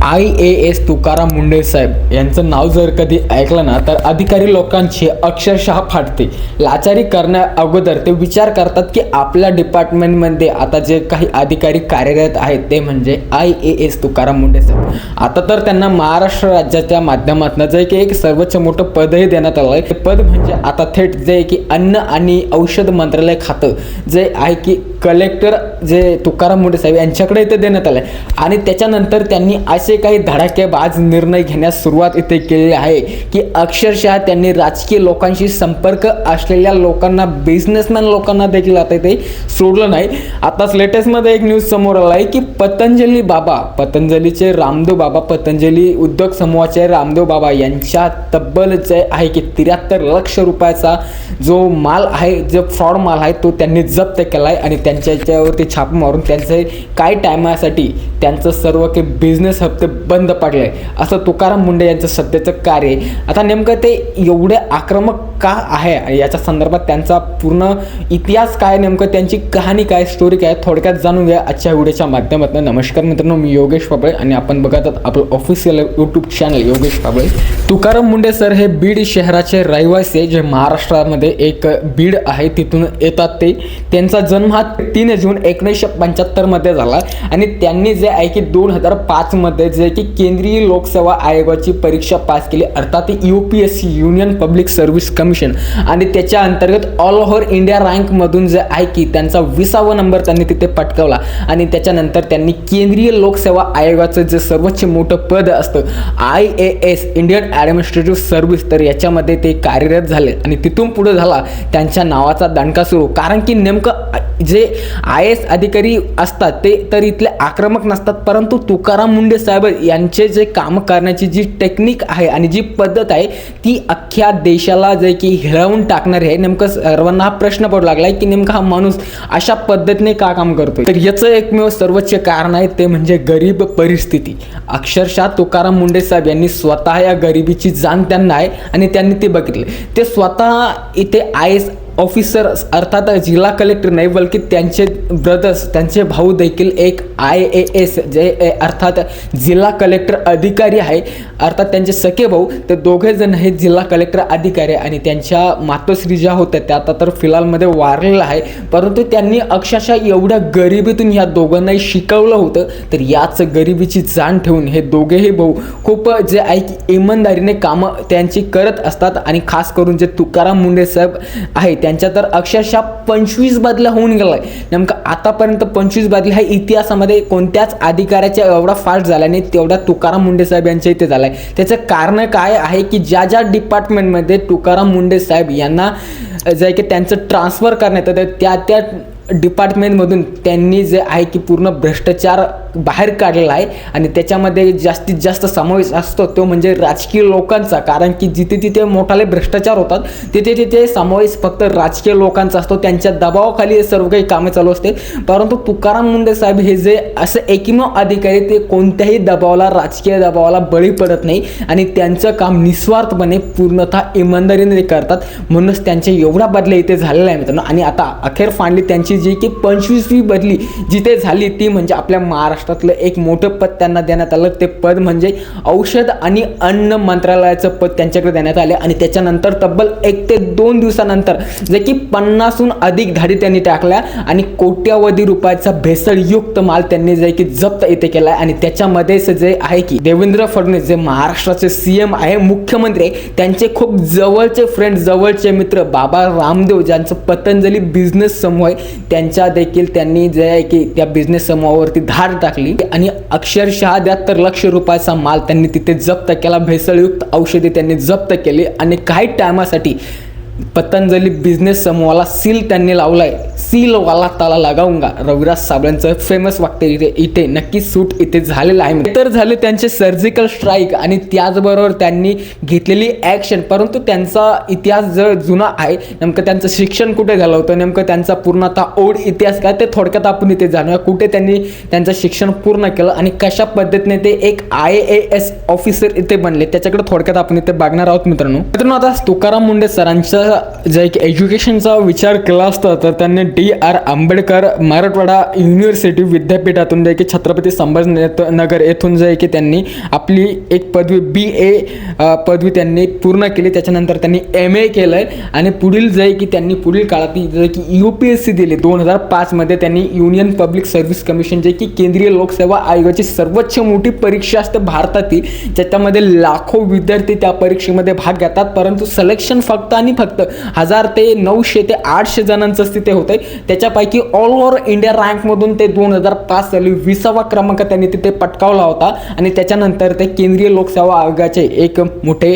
IAS Tukaram Munde साहेब यांचं नाव जर कधी ऐकलं ना तर अधिकारी लोकांची अक्षरशः फाटते. लाचारी करण्या अगोदर ते विचार करतात की आपल्या डिपार्टमेंटमध्ये आता जे काही अधिकारी कार्यरत आहेत ते म्हणजे IAS तुकाराम मुंडे साहेब. आता तर त्यांना महाराष्ट्र राज्याच्या माध्यमातून जे की एक सर्वोच्च मोठं पदही देण्यात आलं आहे. ते पद म्हणजे आता थेट जे की अन्न आणि औषध मंत्रालय खातं जे आहे की कलेक्टर जे तुकाराम मुंडे साहेब यांच्याकडे इथे देण्यात आलं आहे. आणि त्याच्यानंतर त्यांनी असे काही धडाकेबाज निर्णय घेण्यास सुरुवात इथे केलेली आहे की अक्षरशः त्यांनी राजकीय लोकांशी संपर्क असलेल्या लोकांना, बिझनेसमॅन लोकांना देखील आता ते सोडलं नाही. आताच लेटेस्टमध्ये एक न्यूज समोर आला आहे की पतंजली बाबा, पतंजलीचे रामदेव बाबा, पतंजली उद्योग समूहाचे रामदेव बाबा यांच्या तब्बल जे आहे की 73 लाख रुपयाचा जो माल आहे, जो फ्रॉड माल आहे तो त्यांनी जप्त केला आहे. आणि त्यांच्यावरती छाप मारून त्यांचे काही टायमासाठी त्यांचं सर्व काही बिझनेस हप्ते बंद पडले आहे असं तुकाराम मुंडे यांचं सध्याचं कार्य. आता नेमकं ते एवढे आक्रमक का आहे याच्या संदर्भात त्यांचा पूर्ण इतिहास काय, नेमकं त्यांची कहाणी काय, स्टोरी काय, थोडक्यात जाणून घ्या आजच्या व्हिडिओच्या माध्यमातून. नमस्कार मित्रांनो, मी योगेश पाबळे आणि आपण बघत आहात आपलं official YouTube channel Yogesh Pabale. Tukaram Munde sir हे बीड शहराचे रहिवासी आहे, जे महाराष्ट्रामध्ये एक बीड आहे तिथून येतात. त्यांचा जन्म हा 3 जून 1975 मध्ये झाला आणि त्यांनी जे आहे की 2005 मध्ये जे की केंद्रीय लोकसेवा आयोगाची परीक्षा पास केली, अर्थात UPSC union public service commission. आणि त्याच्या अंतर्गत ऑल ओव्हर इंडिया रँक मधून जे आहे की त्यांचा 20वा नंबर त्यांनी तिथे पटकावला. आणि त्याच्यानंतर त्यांनी केंद्रीय लोकसेवा आयोगाचं जे सर्वोच्च मोठं पद असतं IAS इंडियन ॲडमिनिस्ट्रेटिव्ह सर्व्हिस, तर याच्यामध्ये ते कार्यरत झाले. आणि तिथून पुढे झाला त्यांच्या नावाचा दणका सुरू. कारण की नेमकं जे IAS अधिकारी असतात ते तर इथले आक्रमक नसतात, परंतु तुकाराम मुंडे साहेब यांचे जे काम करण्याची जी टेक्निक आहे आणि जी पद्धत आहे ती अख्ख्या देशाला जे की हिरावून टाकणारी आहे. नेमकं सर्वांना हा प्रश्न पडू लागला आहे की नेमका हा माणूस अशा पद्धतीने का काम करतोय. तर याचं एकमेव सर्वोच्च कारण आहे ते म्हणजे गरीब परिस्थिती. अक्षरशः तुकाराम मुंडे साहेब यांनी स्वतः या गरिबीची जाण त्यांना आहे आणि त्यांनी ते बघितले. ते स्वतः इथे IAS ऑफिसर अर्थात जिल्हा कलेक्टर नाही, बल्कि त्यांचे ब्रदर्स, त्यांचे भाऊ देखील एक IAS जे अर्थात जिल्हा कलेक्टर अधिकारी आहे, अर्थात त्यांचे सखे भाऊ. ते दोघे जण हे जिल्हा कलेक्टर अधिकारी आणि त्यांच्या मातोश्री ज्या होत्या त्या आता तर फिलहालमध्ये वारलेलं आहे. परंतु त्यांनी अक्षरशः एवढ्या गरिबीतून ह्या दोघांनाही शिकवलं होतं. तर याच गरिबीची जाण ठेवून हे दोघेही भाऊ खूप जे आहे की इमानदारीने कामं त्यांची करत असतात. आणि खास करून जे तुकाराम मुंडे साहेब आहेत त्यांच्या तर अक्षरशः 25 बदल्या होऊन गेलाय. नेमकं आतापर्यंत 25 बदल्या ह्या इतिहासामध्ये कोणत्याच अधिकाऱ्याच्या एवढा फास्ट झाला नाही तेवढा तुकाराम मुंडे साहेब यांच्या इथे झालाय. त्याचं कारण काय आहे की ज्या ज्या डिपार्टमेंटमध्ये तुकाराम मुंडे साहेब यांना जे की त्यांचं ट्रान्सफर करण्यात येतं त्या डिपार्टमेंटमधून त्यांनी जे आहे की पूर्ण भ्रष्टाचार बाहेर काढलेला आहे. आणि त्याच्यामध्ये जास्तीत जास्त समावेश असतो तो म्हणजे राजकीय लोकांचा. कारण की जिथे तिथे मोठाले भ्रष्टाचार होतात तिथे तिथे समावेश फक्त राजकीय लोकांचा असतो, त्यांच्या दबावाखाली हे सर्व काही कामे चालू असते. परंतु तुकाराम मुंडे साहेब हे जे असे एकमेव अधिकारी ते कोणत्याही दबावाला, राजकीय दबावाला बळी पडत नाही आणि त्यांचं काम निस्वार्थपणे पूर्णतः इमानदारीने करतात. म्हणूनच त्यांच्या एवढ्या बदल्या इथे झालेल्या आहे मित्रांनो. आणि आता अखेर फांडली त्यांची जी की 25वी बदली जिथे झाली ती म्हणजे आपल्या महाराष्ट्रातलं एक मोठं पद त्यांना देण्यात आलं. ते पद म्हणजे औषध आणि अन्न मंत्रालयाचं पद त्यांच्याकडे देण्यात आले. आणि त्याच्यानंतर तब्बल 1 ते 2 दिवसानंतर जे की 50हून अधिक धाडी त्यांनी टाकल्या आणि कोट्यावधी रुपयाचा भेसळयुक्त माल त्यांनी जे की जप्त इथे केला. आणि त्याच्यामध्ये जे आहे की देवेंद्र फडणवीस जे महाराष्ट्राचे CM आहे, मुख्यमंत्री, त्यांचे खूप जवळचे फ्रेंड, जवळचे मित्र बाबा रामदेव ज्यांचं पतंजली बिझनेस समूह आहे त्यांच्या देखील त्यांनी जे आहे की त्या बिझनेस समूहावरती धाड टाकली. आणि अक्षरशः 73 लाख रुपयाचा माल त्यांनी तिथे जप्त केला. भेसळयुक्त औषधे त्यांनी जप्त केली आणि काही टायमासाठी पतंजली बिझनेस समूहाला सील त्यांनी लावलाय. सील वाला ताला लगाऊंगा, रविराज साबळेंचं फेमस वाक्य इथे नक्की सूट इथे झालेलं आहे. तर झाले त्यांचे सर्जिकल स्ट्राईक आणि त्याचबरोबर त्यांनी घेतलेली ॲक्शन. परंतु त्यांचा इतिहास जर जुना आहे, नेमकं त्यांचं शिक्षण कुठे झालं होतं, नेमकं त्यांचा पूर्णतः ओढ इतिहास काय ते थोडक्यात आपण इथे जाणूया. कुठे त्यांनी त्यांचं शिक्षण पूर्ण केलं आणि कशा पद्धतीने ते एक IAS ऑफिसर इथे बनले त्याच्याकडे थोडक्यात आपण इथे बघणार आहोत मित्रांनो. आता तुकाराम मुंडे सरांच्या जे एक एज्युकेशनचा विचार केला असता तर त्यांनी DR आंबेडकर मराठवाडा युनिव्हर्सिटी विद्यापीठातून जे की छत्रपती संभाजीनगर येथून जे की त्यांनी आपली एक पदवी BA पदवी त्यांनी पूर्ण केली. त्याच्यानंतर त्यांनी MA केलं आहे आणि पुढील जे की त्यांनी पुढील काळात जे की UPSC दिली 2005 मध्ये त्यांनी युनियन पब्लिक सर्व्हिस कमिशन जे की केंद्रीय लोकसेवा आयोगाची सर्वोच्च मोठी परीक्षा असते भारतातील, ज्याच्यामध्ये लाखो विद्यार्थी त्या परीक्षेमध्ये भाग घेतात, परंतु सिलेक्शन फक्त आणि फक्त 1000 ते 900 ते 800 जणांचं तिथे होते. त्याच्यापैकी ऑल ओव्हर इंडिया रँकमधून ते 2005 साली 20वा क्रमांक त्यांनी तिथे पटकावला होता आणि त्याच्यानंतर ते केंद्रीय लोकसेवा आयोगाचे एक मोठे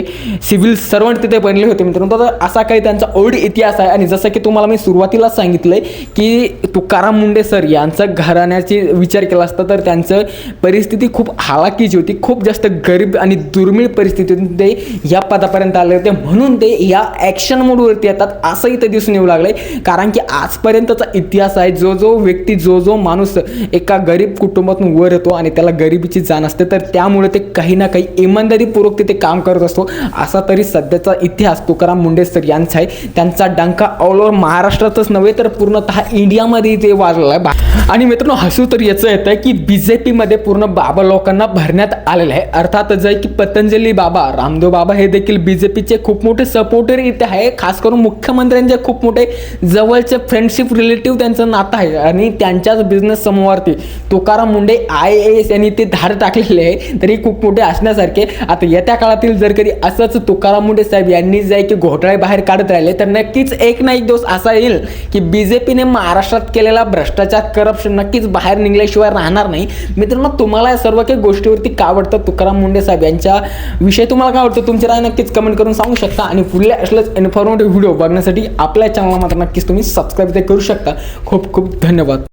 सिव्हिल सर्वंट तिथे बनले होते मित्रांनो. तर असा काही त्यांचा ओल्ड इतिहास आहे. आणि जसं की तुम्हाला मी सुरुवातीला सांगितलंय की तुकाराम मुंडे सर यांचं घराण्याची विचार केला असता तर त्यांचं परिस्थिती खूप हालाकीची होती, खूप जास्त गरीब आणि दुर्मिळ परिस्थितीतून ते या पदापर्यंत आले होते. म्हणून ते या ॲक्शन मोडवरती येतात असंही ते दिसून येऊ लागलंय. कारण की आजपर्यंतचा इतिहास आहे, जो व्यक्ती जो माणूस एका गरीब कुटुंबातून वर येतो आणि त्याला गरिबीची जाण असते, तर त्यामुळे ते काही ना काही इमानदारीपूर्वक ते काम करत असतो. असा तरी सध्याचा इतिहास तुकाराम मुंडे सर यांचा आहे. त्यांचा डंका ऑल ओव्हर महाराष्ट्रातच नव्हे तर पूर्णतः इंडियामध्ये ते वाजलेला आहे. आणि मित्रांनो हसू तर याचं येतं की BJP मध्ये पूर्ण बाबा लोकांना भरण्यात आलेलं आहे. अर्थात जे की पतंजली बाबा, रामदेव बाबा हे देखील BJPचे खूप मोठे सपोर्टर इथे आहे. खास करून मुख्यमंत्र्यांचे खूप मोठे जवळचे फ्रेंडशिप रिलेटिव्ह त्यांचं नातं आहे आणि त्यांच्याच बिझनेस समूहावरती तुकाराम मुंडे IAS यांनी ते धार टाकलेले आहे. तरी खूप मोठे असण्यासारखे. आता येत्या काळातील जर कधी असंच तुकाराम मुंडे साहेब यांनी जे की घोटाळे बाहेर काढत राहिले तर नक्कीच एक ना एक दिवस असा येईल की BJPने महाराष्ट्रात केलेला भ्रष्टाचार, करप्शन नक्कीच बाहेर निघल्याशिवाय राहणार नाही. मित्रांनो तुम्हाला या सर्व काही गोष्टीवरती काय वाटतं, तुकाराम मुंडे साहेब यांच्या विषयी तुम्हाला काय वाटतं, तुमची राय नक्कीच कमेंट करून सांगू शकता. आणि पुढल्या असलेच इन्फॉर्मेटिव्ह व्हिडिओ बघण्यासाठी आपल्या चॅनलला मात्र नक्कीच तुम्ही सबस्क्राईब करू शकता. खूप खूप धन्यवाद.